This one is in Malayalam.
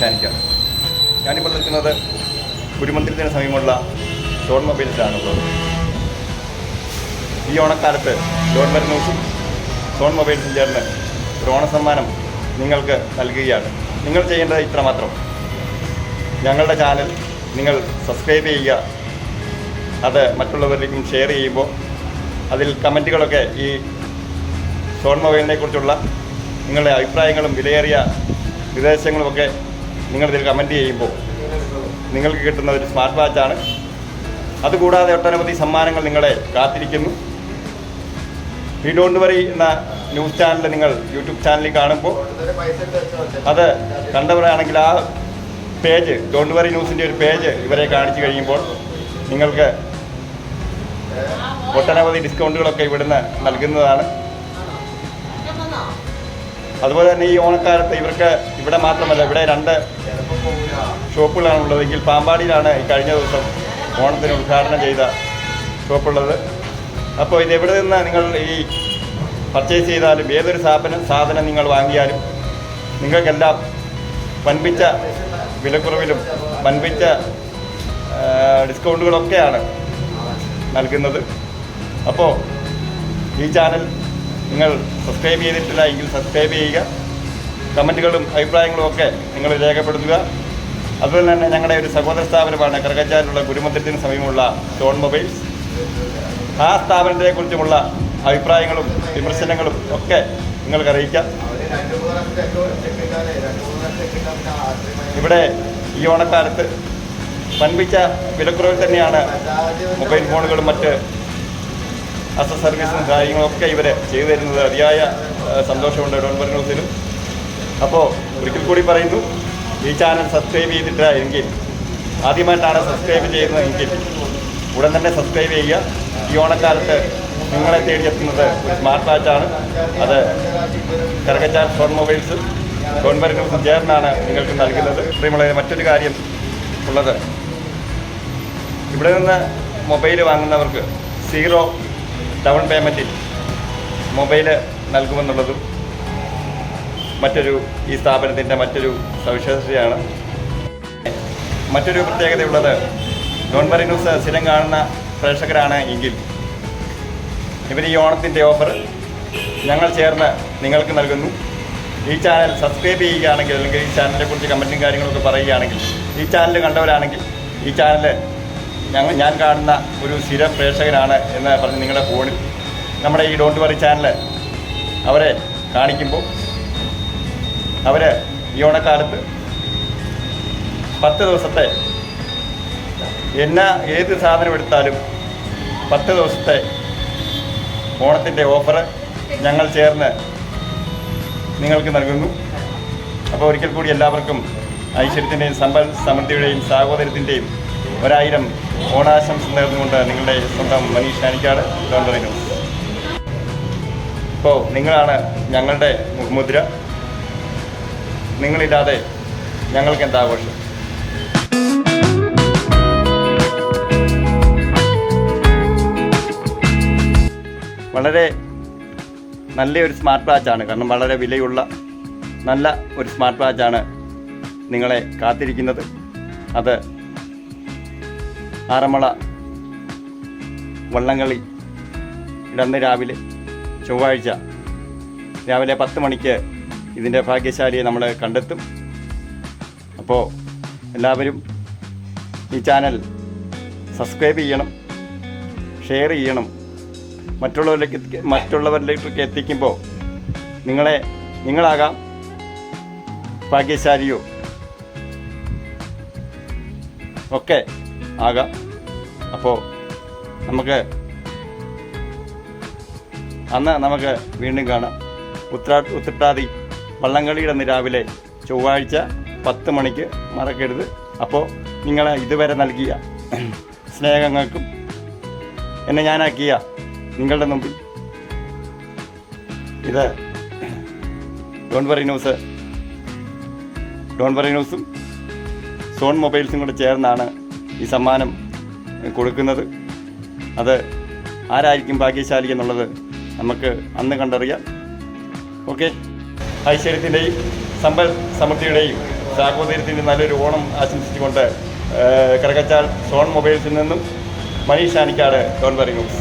മനീഷാനിക്കാണ്. ഞാനിപ്പോൾ നിൽക്കുന്നത് ഗുരുമന്ദിരത്തിന് സമീപമുള്ള ഷോൺ മൊബൈൽസിലാണുള്ളത്. ഈ ഓണക്കാലത്ത് ഡോൺവർ ന്യൂസും ഷോൺ മൊബൈൽസും ചേർന്ന് ഒരു ഓണസമ്മാനം നിങ്ങൾക്ക് നൽകുകയാണ്. നിങ്ങൾ ചെയ്യേണ്ടത് ഇത്രമാത്രം: ഞങ്ങളുടെ ചാനൽ നിങ്ങൾ സബ്സ്ക്രൈബ് ചെയ്യുക. അത് മറ്റുള്ളവരിലേക്കും ഷെയർ ചെയ്യുമ്പോൾ അതിൽ കമൻറ്റുകളൊക്കെ ഈ ഷോൺ മൊബൈലിനെ കുറിച്ചുള്ള നിങ്ങളുടെ അഭിപ്രായങ്ങളും വിലയേറിയ നിർദ്ദേശങ്ങളുമൊക്കെ നിങ്ങളിതിൽ കമൻറ്റ് ചെയ്യുമ്പോൾ നിങ്ങൾക്ക് കിട്ടുന്ന ഒരു സ്മാർട്ട് വാച്ചാണ്. അതുകൂടാതെ ഒട്ടനവധി സമ്മാനങ്ങൾ നിങ്ങളെ കാത്തിരിക്കുന്നു. ഈ ഡോണ്ട് വറി എന്ന ന്യൂസ് ചാനൽ നിങ്ങൾ യൂട്യൂബ് ചാനലിൽ കാണുമ്പോൾ അത് കണ്ടവരാണെങ്കിൽ ആ പേജ്, ഡോണ്ട് വറി ന്യൂസിൻ്റെ ഒരു പേജ് ഇവരെ കാണിച്ചു കഴിയുമ്പോൾ നിങ്ങൾക്ക് ഒട്ടനവധി ഡിസ്കൗണ്ടുകളൊക്കെ ഇവിടുന്ന് നൽകുന്നതാണ്. അതുപോലെ തന്നെ ഈ ഓണക്കാലത്ത് ഇവർക്ക് ഇവിടെ മാത്രമല്ല, ഇവിടെ 2 ഷോപ്പുകളാണുള്ളതെങ്കിൽ പാമ്പാടിയിലാണ് കഴിഞ്ഞ ദിവസം ഓണത്തിന് ഉദ്ഘാടനം ചെയ്ത ഷോപ്പുള്ളത്. അപ്പോൾ ഇതെവിടെ നിന്ന് നിങ്ങൾ ഈ പർച്ചേസ് ചെയ്താലും ഏതൊരു സാധനം നിങ്ങൾ വാങ്ങിയാലും നിങ്ങൾക്കെല്ലാം വൻപിച്ച വിലക്കുറവിലും വൻപിച്ച ഡിസ്കൗണ്ടുകളൊക്കെയാണ് നൽകുന്നത്. അപ്പോൾ ഈ ചാനൽ നിങ്ങൾ സബ്സ്ക്രൈബ് ചെയ്തിട്ടില്ല എങ്കിൽ സബ്സ്ക്രൈബ് ചെയ്യുക. കമൻറ്റുകളും അഭിപ്രായങ്ങളും ഒക്കെ നിങ്ങൾ രേഖപ്പെടുത്തുക. അതുപോലെ തന്നെ ഞങ്ങളുടെ ഒരു സഹോദര സ്ഥാപനമാണ് കറുകച്ചാലിലുള്ള ഗുരുമന്ദിരത്തിന് സമീപമുള്ള ഷോൺ മൊബൈൽസ്. ആ സ്ഥാപനത്തെക്കുറിച്ചുമുള്ള അഭിപ്രായങ്ങളും വിമർശനങ്ങളും ഒക്കെ നിങ്ങൾക്ക് അറിയിക്കാം. ഇവിടെ ഈ ഓണക്കാലത്ത് വൻപിച്ച വിലക്കുറവിൽ തന്നെയാണ് മൊബൈൽ ഫോണുകളും മറ്റ് സർവീസും കാര്യങ്ങളൊക്കെ ഇവർ ചെയ്തു തരുന്നത്. അതിയായ സന്തോഷമുണ്ട് ഡോൺവർ ന്യൂസിനും. അപ്പോൾ ഒരിക്കൽ കൂടി പറയുന്നു, ഈ ചാനൽ സബ്സ്ക്രൈബ് ചെയ്തിട്ടില്ല എങ്കിൽ, ആദ്യമായിട്ടാണ് സബ്സ്ക്രൈബ് ചെയ്യുന്നതെങ്കിൽ ഉടൻ തന്നെ സബ്സ്ക്രൈബ് ചെയ്യുക. ഈ ഓണക്കാലത്ത് നിങ്ങളെ തേടിയെത്തുന്നത് ഒരു സ്മാർട്ട് വാച്ചാണ്. അത് കറുകച്ചാൽ ഷോൺ മൊബൈൽസും ഡോൺവർ ന്യൂസും ചേർന്നാണ് നിങ്ങൾക്ക് നൽകുന്നത്. പ്രിയമുള്ളവരെ, മറ്റൊരു കാര്യം ഉള്ളത്, ഇവിടെ നിന്ന് മൊബൈൽ വാങ്ങുന്നവർക്ക് 0 ഡൗൺ പേയ്മെൻറ്റിൽ മൊബൈൽ നൽകുമെന്നുള്ളതും ഈ സ്ഥാപനത്തിൻ്റെ മറ്റൊരു സവിശേഷതയാണ്. മറ്റൊരു പ്രത്യേകതയുള്ളത്, ഡോൺവർ ന്യൂസ് സ്ഥിരം കാണുന്ന പ്രേക്ഷകരാണ് എങ്കിൽ ഇവർ ഈ ഓണത്തിൻ്റെ ഓഫർ ഞങ്ങൾ ചേർന്ന് നിങ്ങൾക്ക് നൽകുന്നു. ഈ ചാനൽ സബ്സ്ക്രൈബ് ചെയ്യുകയാണെങ്കിൽ, അല്ലെങ്കിൽ ഈ ചാനലിനെക്കുറിച്ച് കമൻറ്റും കാര്യങ്ങളൊക്കെ പറയുകയാണെങ്കിൽ, ഈ ചാനൽ കണ്ടവരാണെങ്കിൽ, ഈ ചാനൽ ഞാൻ കാണുന്ന ഒരു സ്ഥിരം പ്രേക്ഷകനാണ് എന്ന് പറഞ്ഞ് നിങ്ങളുടെ ഫോണിൽ നമ്മുടെ ഈ ഡോണ്ട് വറി ചാനൽ അവരെ കാണിക്കുമ്പോൾ അവർ ഈ ഓണക്കാലത്ത് 10 ദിവസത്തെ ഏത് സാധനം എടുത്താലും 10 ദിവസത്തെ ഓണത്തിൻ്റെ ഓഫർ ഞങ്ങൾ ചേർന്ന് നിങ്ങൾക്ക് നൽകുന്നു. അപ്പോൾ ഒരിക്കൽ കൂടി എല്ലാവർക്കും ഐശ്വര്യത്തിൻ്റെയും സമ്പൽ സമൃദ്ധിയുടെയും സാഹോദര്യത്തിൻ്റെയും 1000 ഓണാശംസ നേർന്നുകൊണ്ട് നിങ്ങളുടെ സ്വന്തം മനീഷാനിക്കാട്, ഡോൺവർ ന്യൂസ്. ഇപ്പോൾ നിങ്ങളാണ് ഞങ്ങളുടെ മുഖമുദ്ര. നിങ്ങളില്ലാതെ ഞങ്ങൾക്ക് എന്താഘോഷം? വളരെ നല്ലൊരു സ്മാർട്ട് വാച്ചാണ്. കാരണം വളരെ വിലയുള്ള നല്ല ഒരു സ്മാർട്ട് വാച്ചാണ് നിങ്ങളെ കാത്തിരിക്കുന്നത്. അത് ആറന്മുള വള്ളംകളി ഇടന്ന് രാവിലെ ചൊവ്വാഴ്ച രാവിലെ 10 മണിക്ക് ഇതിൻ്റെ ഭാഗ്യശാലിയെ നമ്മൾ കണ്ടെത്തും. അപ്പോൾ എല്ലാവരും ഈ ചാനൽ സബ്സ്ക്രൈബ് ചെയ്യണം, ഷെയർ ചെയ്യണം. മറ്റുള്ളവരിലേക്ക് എത്തിക്കുമ്പോൾ നിങ്ങളാകാം ഭാഗ്യശാലിയോ ഒക്കെ ആകാം. അപ്പോൾ നമുക്ക് വീണ്ടും കാണാം. ഉത്രട്ടാതി വള്ളംകളിയുടെ അന്ന് രാവിലെ ചൊവ്വാഴ്ച 10 മണിക്ക് മറക്കരുത്. അപ്പോൾ നിങ്ങൾ ഇതുവരെ നൽകിയ സ്നേഹങ്ങൾക്കും എന്നെ ഞാനാക്കിയ നിങ്ങളുടെ മുമ്പിൽ ഇത് ഡോൺവർ ന്യൂസും ഷോൺ മൊബൈൽസും കൂടെ ചേർന്നാണ് ഈ സമ്മാനം കൊടുക്കുന്നത്. അത് ആരായിരിക്കും ഭാഗ്യശാലി എന്നുള്ളത് നമുക്ക് അന്ന് കണ്ടറിയാം. ഓക്കെ, ഐശ്വര്യത്തിൻ്റെയും സമ്പൽ സമൃദ്ധിയുടെയും സാഹോദര്യത്തിൻ്റെ നല്ലൊരു ഓണം ആശംസിച്ചുകൊണ്ട് കറുകച്ചാൽ സോൺ മൊബൈൽസിൽ നിന്നും Manish Anikkad don't worry news.